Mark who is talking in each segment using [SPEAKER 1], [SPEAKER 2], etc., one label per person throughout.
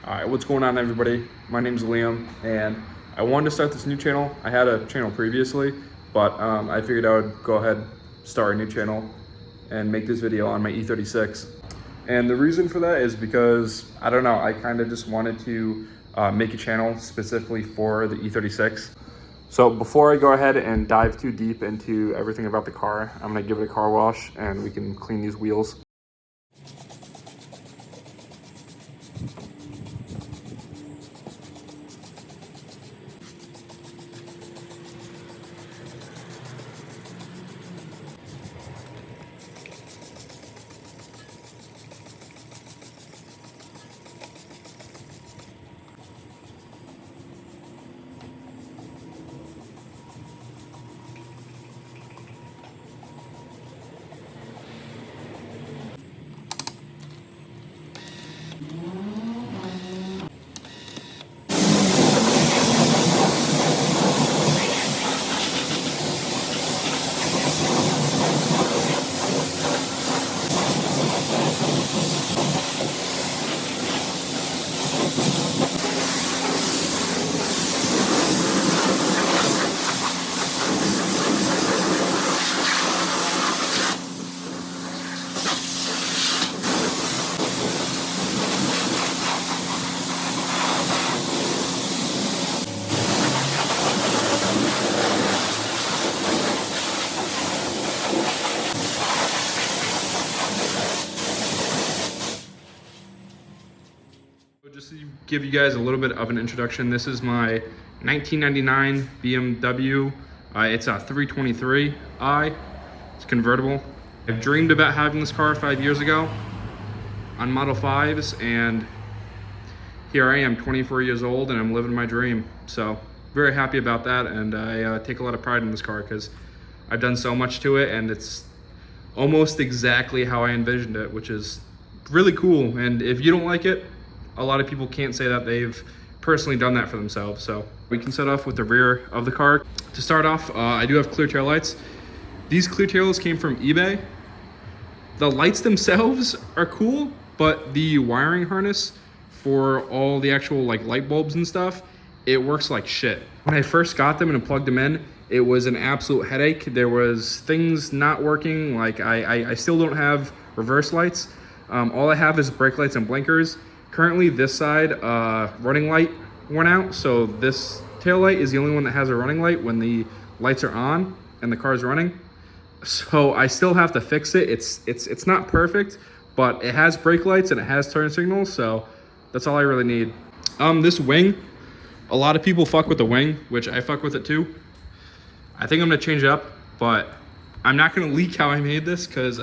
[SPEAKER 1] Alright, what's going on everybody? My name's Liam and I wanted to start this new channel. I had a channel previously, but I figured I would go ahead, start a new channel and make this video on my E36. And the reason for that is because, I don't know, I kind of just wanted to make a channel specifically for the E36. So before I go ahead and dive too deep into everything about the car, I'm gonna give it a car wash and we can clean these wheels. Just to give you guys a little bit of an introduction, this is my 1999 BMW. It's a 323i. It's convertible. I've dreamed about having this car 5 years ago on Model 5s, and here I am, 24 years old, and I'm living my dream. So very happy about that, and I take a lot of pride in this car because I've done so much to it, and it's almost exactly how I envisioned it, which is really cool. And if you don't like it, a lot of people can't say that they've personally done that for themselves. So we can start off with the rear of the car. To start off, I do have clear tail lights. These clear tails came from eBay. The lights themselves are cool, but the wiring harness for all the actual like light bulbs and stuff, it works like shit. When I first got them and plugged them in, it was an absolute headache. There was things not working. Like I still don't have reverse lights. All I have is brake lights and blinkers. Currently this side running light went out, so this tail light is the only one that has a running light when the lights are on and the car's running. So I still have to fix it. It's not perfect, but it has brake lights and it has turn signals, so that's all I really need. This wing, a lot of people fuck with the wing, which I fuck with it too. I think I'm gonna change it up, but I'm not gonna leak how I made this because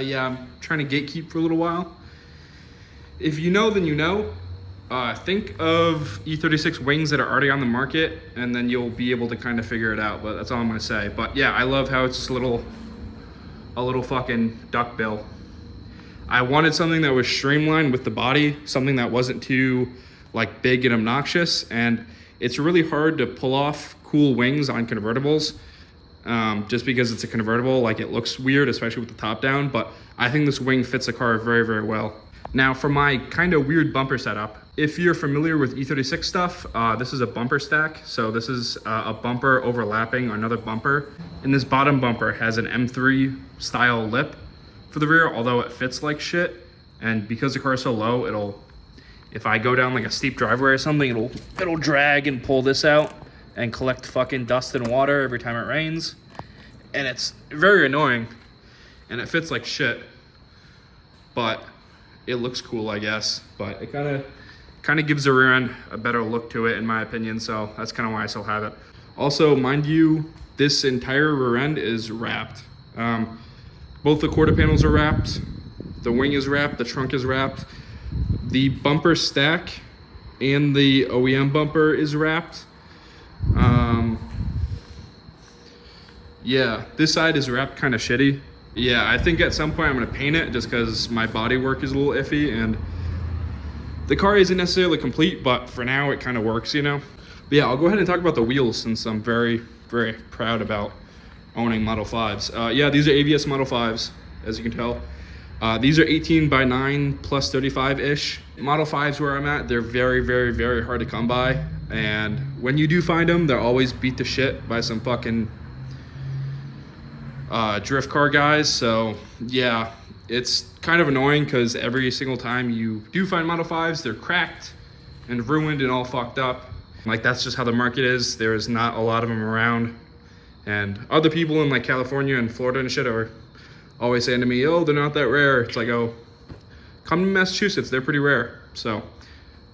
[SPEAKER 1] yeah, I'm trying to gatekeep for a little while. If you know, then you know. Think of E36 wings that are already on the market, and then you'll be able to kind of figure it out, but that's all I'm gonna say. But yeah, I love how it's just a little fucking duck bill. I wanted something that was streamlined with the body, something that wasn't too like big and obnoxious, and it's really hard to pull off cool wings on convertibles. Just because it's a convertible, like it looks weird, especially with the top down, but I think this wing fits the car very, very well. Now for my kind of weird bumper setup, if you're familiar with E36 stuff, this is a bumper stack. So this is a bumper overlapping another bumper. And this bottom bumper has an M3 style lip for the rear, although it fits like shit. And because the car is so low, if I go down like a steep driveway or something, it'll drag and pull this out and collect fucking dust and water every time it rains. And it's very annoying and it fits like shit, but it looks cool, I guess. But it kind of gives the rear end a better look to it, in my opinion. So that's kind of why I still have it. Also, mind you, this entire rear end is wrapped. Both the quarter panels are wrapped. The wing is wrapped. The trunk is wrapped. The bumper stack and the OEM bumper is wrapped. Yeah, this side is wrapped kind of shitty. Yeah, I think at some point I'm gonna paint it just because my body work is a little iffy and the car isn't necessarily complete, but for now it kind of works, you know? But yeah, I'll go ahead and talk about the wheels since I'm very, very proud about owning Model 5s. Yeah, these are ABS Model 5s, as you can tell. These are 18 by 9 plus 35-ish. Model 5s where I'm at, they're very, very, very hard to come by. And when you do find them, they're always beat to shit by some fucking drift car guys. So yeah, it's kind of annoying because every single time you do find Model 5s, they're cracked and ruined and all fucked up. Like, that's just how the market is. There's not a lot of them around. And other people in like California and Florida and shit are always saying to me, oh, they're not that rare. It's like, oh, come to Massachusetts, they're pretty rare. So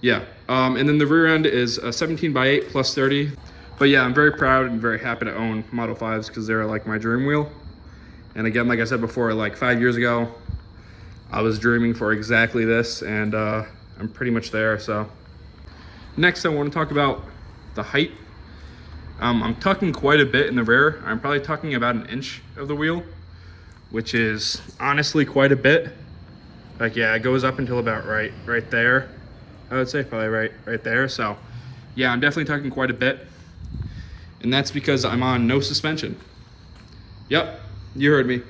[SPEAKER 1] yeah, and then the rear end is a 17 by 8 plus 30. But yeah, I'm very proud and very happy to own Model 5s because they're like my dream wheel. And again, like I said before, like 5 years ago, I was dreaming for exactly this, and I'm pretty much there. So next, I want to talk about the height. I'm tucking quite a bit in the rear. I'm probably tucking about an inch of the wheel, which is honestly quite a bit. Like, yeah, it goes up until about right there. I would say probably right there. So yeah, I'm definitely tucking quite a bit. And that's because I'm on no suspension. Yep, you heard me.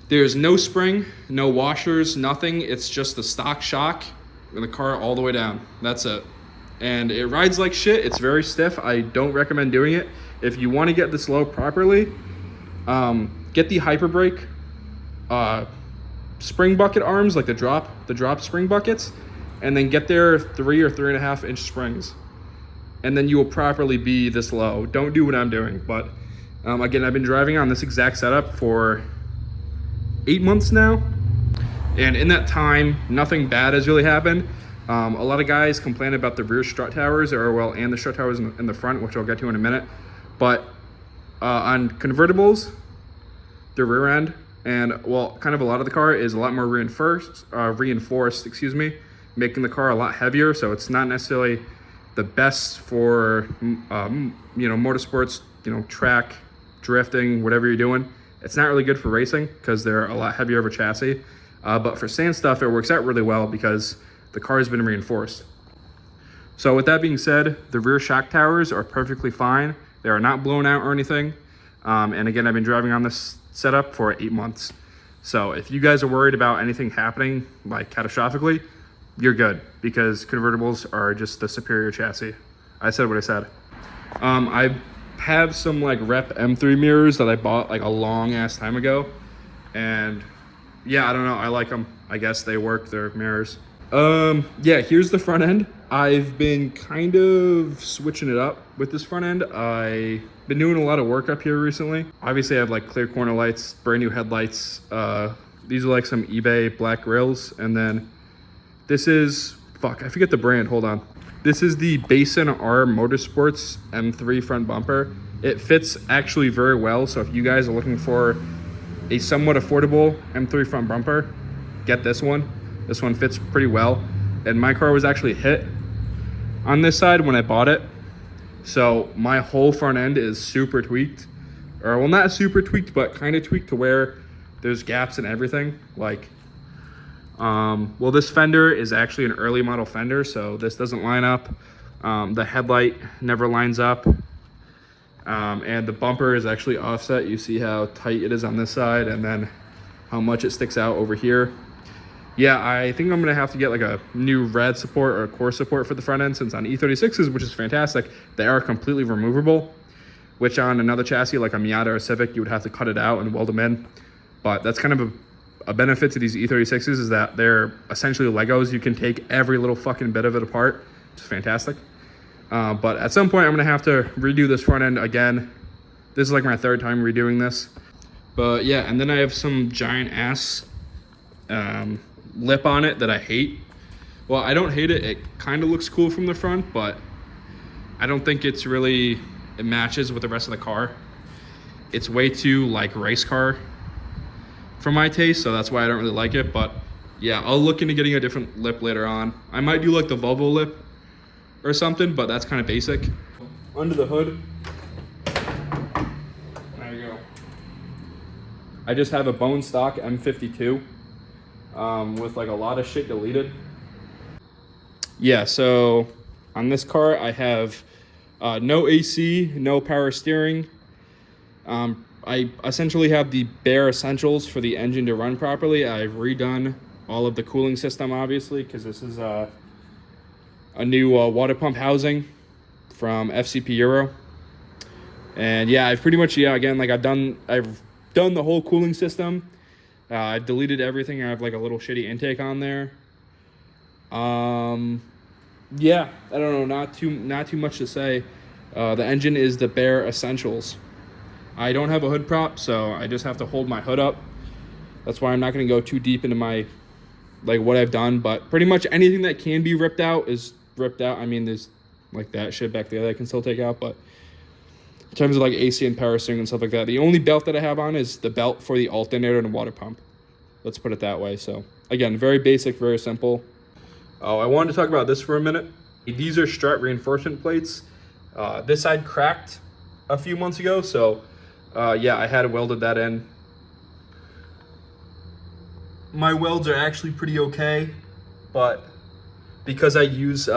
[SPEAKER 1] There's no spring, no washers, nothing. It's just the stock shock with the car all the way down. That's it. And it rides like shit. It's very stiff. I don't recommend doing it. If you want to get this low properly, get the hyper brake spring bucket arms, like the drop spring buckets, and then get their 3 or 3.5 inch springs, and then you will properly be this low. Don't do what I'm doing. But again, I've been driving on this exact setup for 8 months now, and in that time, nothing bad has really happened. A lot of guys complain about the rear strut towers, and the strut towers in the front, which I'll get to in a minute. But on convertibles, the rear end and, well, kind of a lot of the car is a lot more reinforced, making the car a lot heavier. So it's not necessarily the best for motorsports, track, drifting, whatever you're doing. It's not really good for racing because they're a lot heavier of a chassis. But for sand stuff, it works out really well because the car has been reinforced. So with that being said, the rear shock towers are perfectly fine. They are not blown out or anything. And again, I've been driving on this setup for 8 months. So if you guys are worried about anything happening, like catastrophically, you're good, because convertibles are just the superior chassis. I said what I said. I have some like rep M3 mirrors that I bought like a long ass time ago. And yeah, I don't know, I like them. I guess they work, they're mirrors. Yeah, here's the front end. I've been kind of switching it up with this front end. I've been doing a lot of work up here recently. Obviously I have like clear corner lights, brand new headlights. These are like some eBay black grills. And then this is, fuck, I forget the brand, hold on. This is the Basin R Motorsports M3 front bumper. It fits actually very well. So if you guys are looking for a somewhat affordable M3 front bumper, get this one. This one fits pretty well. And my car was actually hit on this side when I bought it. So my whole front end is super tweaked. Or, well, not super tweaked, but kind of tweaked to where there's gaps in everything. Like, well, this fender is actually an early model fender, so this doesn't line up. The headlight never lines up. And the bumper is actually offset. You see how tight it is on this side and then how much it sticks out over here. Yeah, I think I'm gonna have to get like a new rad support or core support for the front end, since on E36s, which is fantastic, they are completely removable, which on another chassis like a Miata or Civic, you would have to cut it out and weld them in. But that's kind of a benefit to these E36s, is that they're essentially Legos. You can take every little fucking bit of it apart. It's fantastic. But at some point I'm gonna have to redo this front end again. This is like my 3rd time redoing this. But yeah, and then I have some giant ass lip on it that I hate. Well, I don't hate it. It kind of looks cool from the front, but I don't think it matches with the rest of the car. It's way too like race car for my taste, so that's why I don't really like it. But yeah, I'll look into getting a different lip later on. I might do like the Volvo lip or something, but that's kind of basic. Under the hood, there you go. I just have a bone stock M52 with like a lot of shit deleted. Yeah, so on this car I have no AC, no power steering. I essentially have the bare essentials for the engine to run properly. I've redone all of the cooling system, obviously, because this is a new water pump housing from FCP Euro. And yeah, I've pretty much, again, like I've done the whole cooling system. I deleted everything. I have like a little shitty intake on there. Yeah, I don't know, not too much to say. The engine is the bare essentials. I don't have a hood prop, so I just have to hold my hood up. That's why I'm not going to go too deep into my, like, what I've done, but pretty much anything that can be ripped out is ripped out. I mean, there's like that shit back there that I can still take out, but in terms of like AC and power steering and stuff like that, the only belt that I have on is the belt for the alternator and water pump. Let's put it that way. So again, very basic, very simple. Oh, I wanted to talk about this for a minute. These are strut reinforcement plates. This side cracked a few months ago, so yeah, I had welded that in. My welds are actually pretty okay, but because I use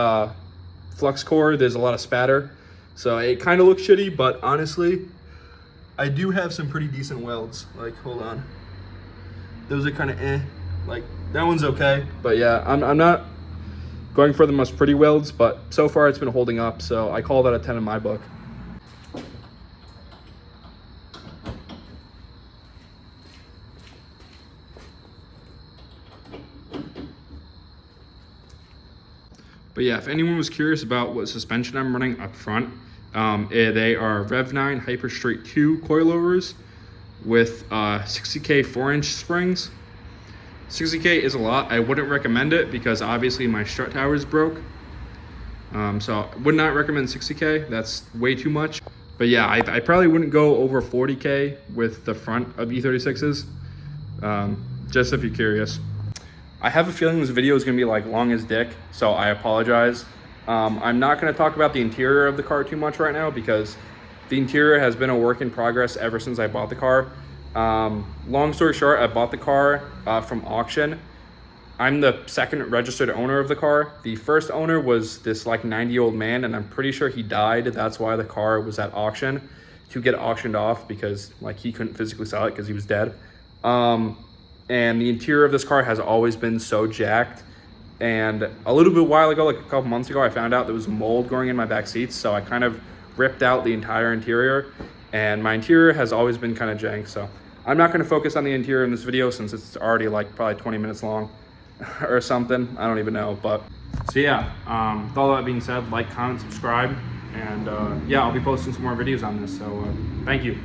[SPEAKER 1] flux core, there's a lot of spatter, so it kind of looks shitty, but honestly, I do have some pretty decent welds. Like, hold on. Those are kind of like, that one's okay, but yeah, I'm not going for the most pretty welds, but so far it's been holding up, so I call that a 10 in my book. But yeah, if anyone was curious about what suspension I'm running up front, they are Rev 9 Hyper Straight 2 coilovers with 60K 4-inch springs. 60K is a lot. I wouldn't recommend it because obviously my strut tower is broke. So I would not recommend 60K. That's way too much. But yeah, I probably wouldn't go over 40K with the front of E36s, just if you're curious. I have a feeling this video is going to be like long as dick, so I apologize. I'm not going to talk about the interior of the car too much right now because the interior has been a work in progress ever since I bought the car. Long story short, I bought the car from auction. I'm the second registered owner of the car. The first owner was this like 90-year-old man, and I'm pretty sure he died. That's why the car was at auction, to get auctioned off, because like he couldn't physically sell it because he was dead. And the interior of this car has always been so jacked. And a little bit while ago, like a couple months ago, I found out there was mold growing in my back seats. So I kind of ripped out the entire interior, and my interior has always been kind of jank. So I'm not going to focus on the interior in this video since it's already like probably 20 minutes long or something. I don't even know. But so yeah, with all that being said, like, comment, subscribe, and yeah, I'll be posting some more videos on this. So thank you.